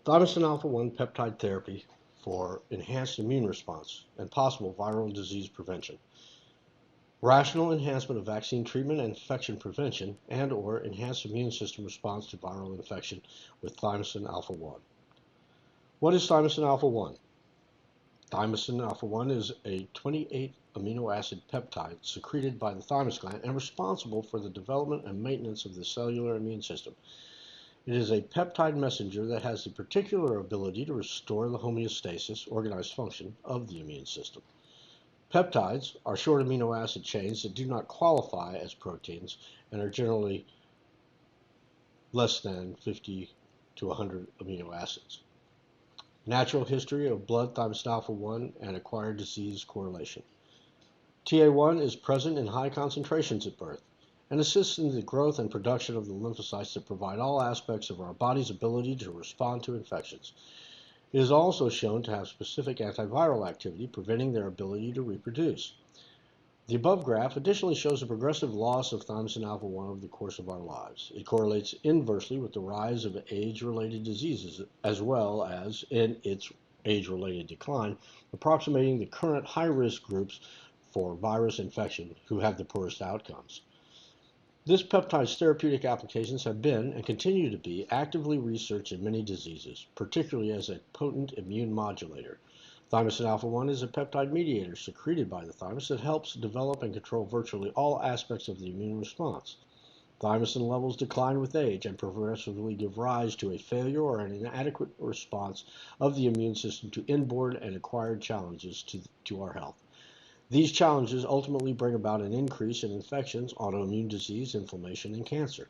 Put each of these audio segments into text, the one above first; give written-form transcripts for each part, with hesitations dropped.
Thymosin alpha-1 peptide therapy for enhanced immune response and possible viral disease prevention. Rational enhancement of vaccine treatment and infection prevention and/or enhanced immune system response to viral infection with thymosin alpha-1. What is thymosin alpha-1? Thymosin alpha-1 is a 28 amino acid peptide secreted by the thymus gland and responsible for the development and maintenance of the cellular immune system. It is a peptide messenger that has the particular ability to restore the homeostasis, organized function, of the immune system. Peptides are short amino acid chains that do not qualify as proteins and are generally less than 50 to 100 amino acids. Natural history of blood thymosin alpha-1 and acquired disease correlation. TA1 is present in high concentrations at birth and assists in the growth and production of the lymphocytes that provide all aspects of our body's ability to respond to infections. It is also shown to have specific antiviral activity, preventing their ability to reproduce. The above graph additionally shows a progressive loss of thymosin alpha-1 over the course of our lives. It correlates inversely with the rise of age-related diseases, as well as in its age-related decline, approximating the current high-risk groups for virus infection who have the poorest outcomes. This peptide's therapeutic applications have been, and continue to be, actively researched in many diseases, particularly as a potent immune modulator. Thymosin alpha-1 is a peptide mediator secreted by the thymus that helps develop and control virtually all aspects of the immune response. Thymosin levels decline with age and progressively give rise to a failure or an inadequate response of the immune system to inborn and acquired challenges to our health. These challenges ultimately bring about an increase in infections, autoimmune disease, inflammation, and cancer.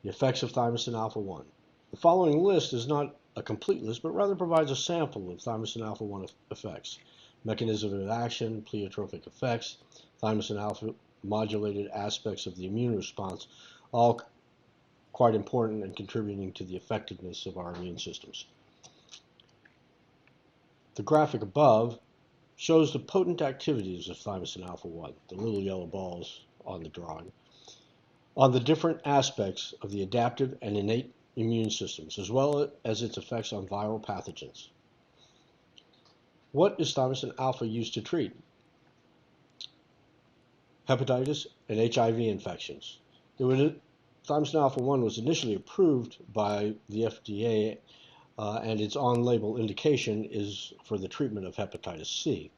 The effects of thymosin alpha-1. The following list is not a complete list, but rather provides a sample of thymosin alpha-1 effects. Mechanism of action, pleiotropic effects, thymosin alpha modulated aspects of the immune response, all quite important and contributing to the effectiveness of our immune systems. The graphic above shows the potent activities of thymosin alpha-1, the little yellow balls on the drawing, on the different aspects of the adaptive and innate immune systems, as well as its effects on viral pathogens. What is thymosin alpha used to treat? Hepatitis and HIV infections. Thymosin alpha-1 was initially approved by the FDA, and its on-label indication is for the treatment of hepatitis C.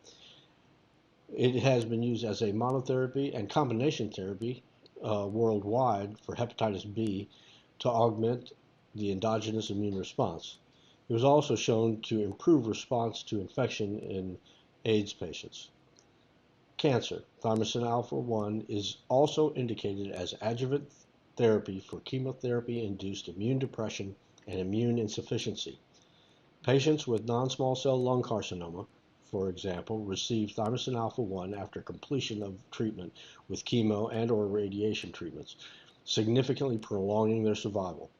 It has been used as a monotherapy and combination therapy worldwide for hepatitis B to augment the endogenous immune response. It was also shown to improve response to infection in AIDS patients. Cancer. Thymosin alpha-1 is also indicated as adjuvant therapy for chemotherapy-induced immune depression and immune insufficiency. Patients with non-small cell lung carcinoma, for example, receive thymosin alpha-1 after completion of treatment with chemo and/or radiation treatments, significantly prolonging their survival.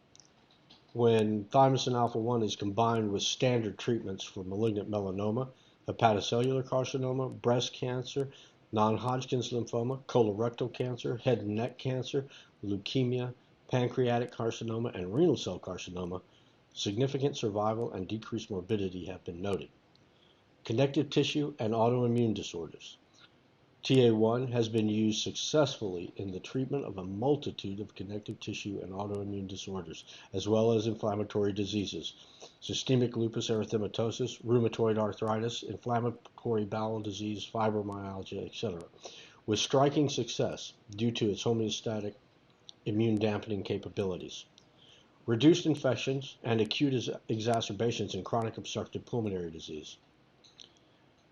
When thymosin alpha-1 is combined with standard treatments for malignant melanoma, hepatocellular carcinoma, breast cancer, non-Hodgkin's lymphoma, colorectal cancer, head and neck cancer, leukemia, pancreatic carcinoma, and renal cell carcinoma, significant survival and decreased morbidity have been noted. Connective tissue and autoimmune disorders. TA1 has been used successfully in the treatment of a multitude of connective tissue and autoimmune disorders, as well as inflammatory diseases, systemic lupus erythematosus, rheumatoid arthritis, inflammatory bowel disease, fibromyalgia, etc., with striking success due to its homeostatic immune dampening capabilities. Reduced infections and acute exacerbations in chronic obstructive pulmonary disease.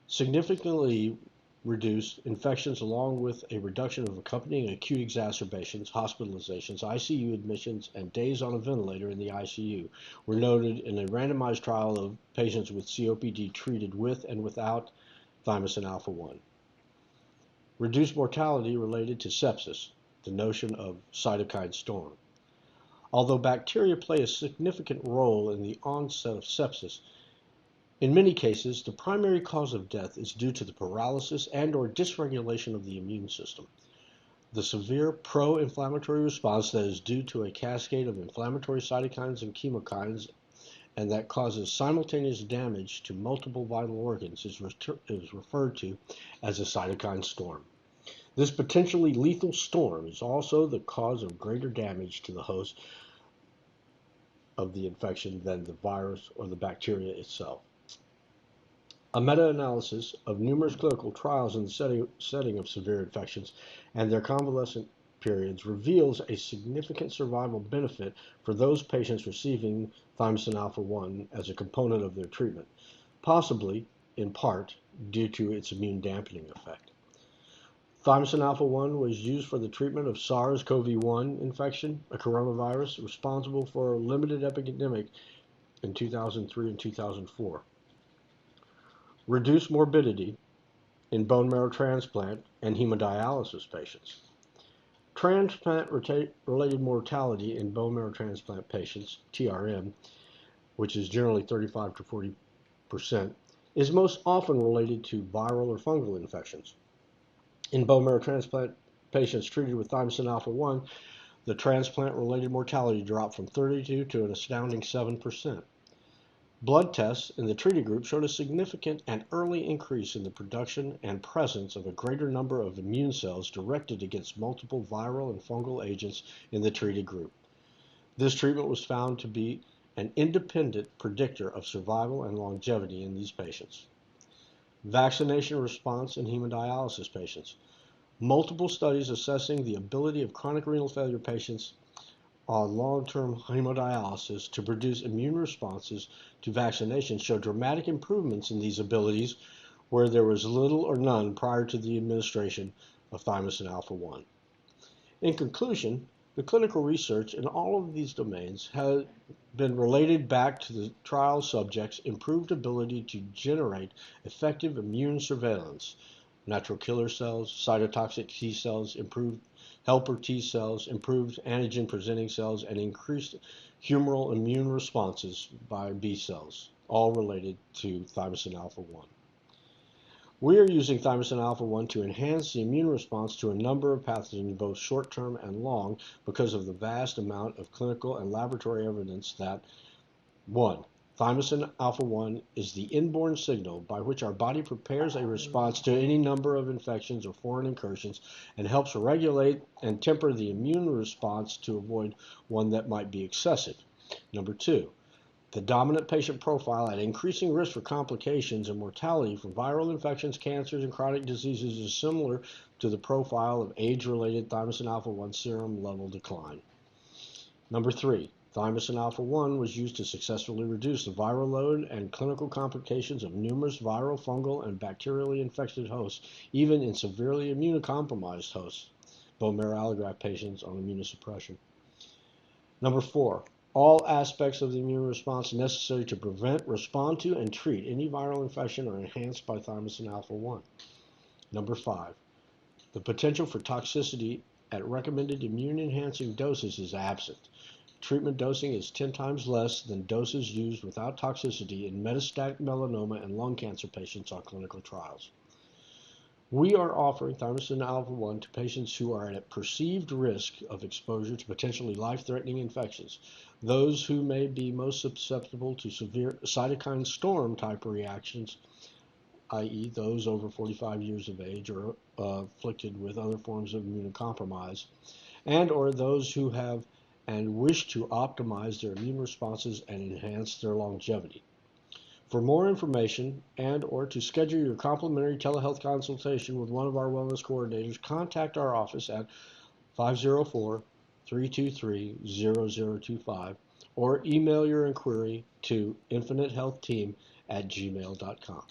Significantly reduced infections along with a reduction of accompanying acute exacerbations, hospitalizations, ICU admissions, and days on a ventilator in the ICU were noted in a randomized trial of patients with COPD treated with and without thymosin alpha-1. Reduced mortality related to sepsis, the notion of cytokine storm. Although bacteria play a significant role in the onset of sepsis, in many cases, the primary cause of death is due to the paralysis and/or dysregulation of the immune system. The severe pro-inflammatory response that is due to a cascade of inflammatory cytokines and chemokines and that causes simultaneous damage to multiple vital organs is referred to as a cytokine storm. This potentially lethal storm is also the cause of greater damage to the host of the infection than the virus or the bacteria itself. A meta-analysis of numerous clinical trials in the setting of severe infections and their convalescent periods reveals a significant survival benefit for those patients receiving thymosin alpha-1 as a component of their treatment, possibly in part due to its immune dampening effect. Thymosin alpha-1 was used for the treatment of SARS-CoV-1 infection, a coronavirus responsible for a limited epidemic in 2003 and 2004. Reduced morbidity in bone marrow transplant and hemodialysis patients. Transplant-related mortality in bone marrow transplant patients, TRM, which is generally 35 to 40%, is most often related to viral or fungal infections. In bone marrow transplant patients treated with thymosin alpha-1, the transplant-related mortality dropped from 32 to an astounding 7%. Blood tests in the treated group showed a significant and early increase in the production and presence of a greater number of immune cells directed against multiple viral and fungal agents in the treated group. This treatment was found to be an independent predictor of survival and longevity in these patients. Vaccination response in hemodialysis patients. Multiple studies assessing the ability of chronic renal failure patients on long-term hemodialysis to produce immune responses to vaccination showed dramatic improvements in these abilities where there was little or none prior to the administration of thymosin alpha-1. In conclusion, the clinical research in all of these domains has been related back to the trial subjects' improved ability to generate effective immune surveillance, natural killer cells, cytotoxic T cells, improved helper T cells, improved antigen-presenting cells, and increased humoral immune responses by B cells, all related to thymosin alpha-1. We are using thymosin alpha-1 to enhance the immune response to a number of pathogens, both short-term and long, because of the vast amount of clinical and laboratory evidence that 1. Thymosin alpha-1 is the inborn signal by which our body prepares a response to any number of infections or foreign incursions and helps regulate and temper the immune response to avoid one that might be excessive. Number 2, the dominant patient profile at increasing risk for complications and mortality from viral infections, cancers, and chronic diseases is similar to the profile of age-related thymosin alpha-1 serum level decline. Number 3, thymosin alpha-1 was used to successfully reduce the viral load and clinical complications of numerous viral, fungal, and bacterially infected hosts, even in severely immunocompromised hosts, bone marrow allograft patients on immunosuppression. Number 4, all aspects of the immune response necessary to prevent, respond to, and treat any viral infection are enhanced by thymosin alpha-1. Number 5, the potential for toxicity at recommended immune-enhancing doses is absent. Treatment dosing is 10 times less than doses used without toxicity in metastatic melanoma and lung cancer patients on clinical trials. We are offering thymosin alpha-1 to patients who are at perceived risk of exposure to potentially life-threatening infections, those who may be most susceptible to severe cytokine storm type reactions, i.e. those over 45 years of age or afflicted with other forms of immunocompromise, and or those who have and wish to optimize their immune responses and enhance their longevity. For more information and or to schedule your complimentary telehealth consultation with one of our wellness coordinators, contact our office at 504-323-0025 or email your inquiry to infinitehealthteam@gmail.com.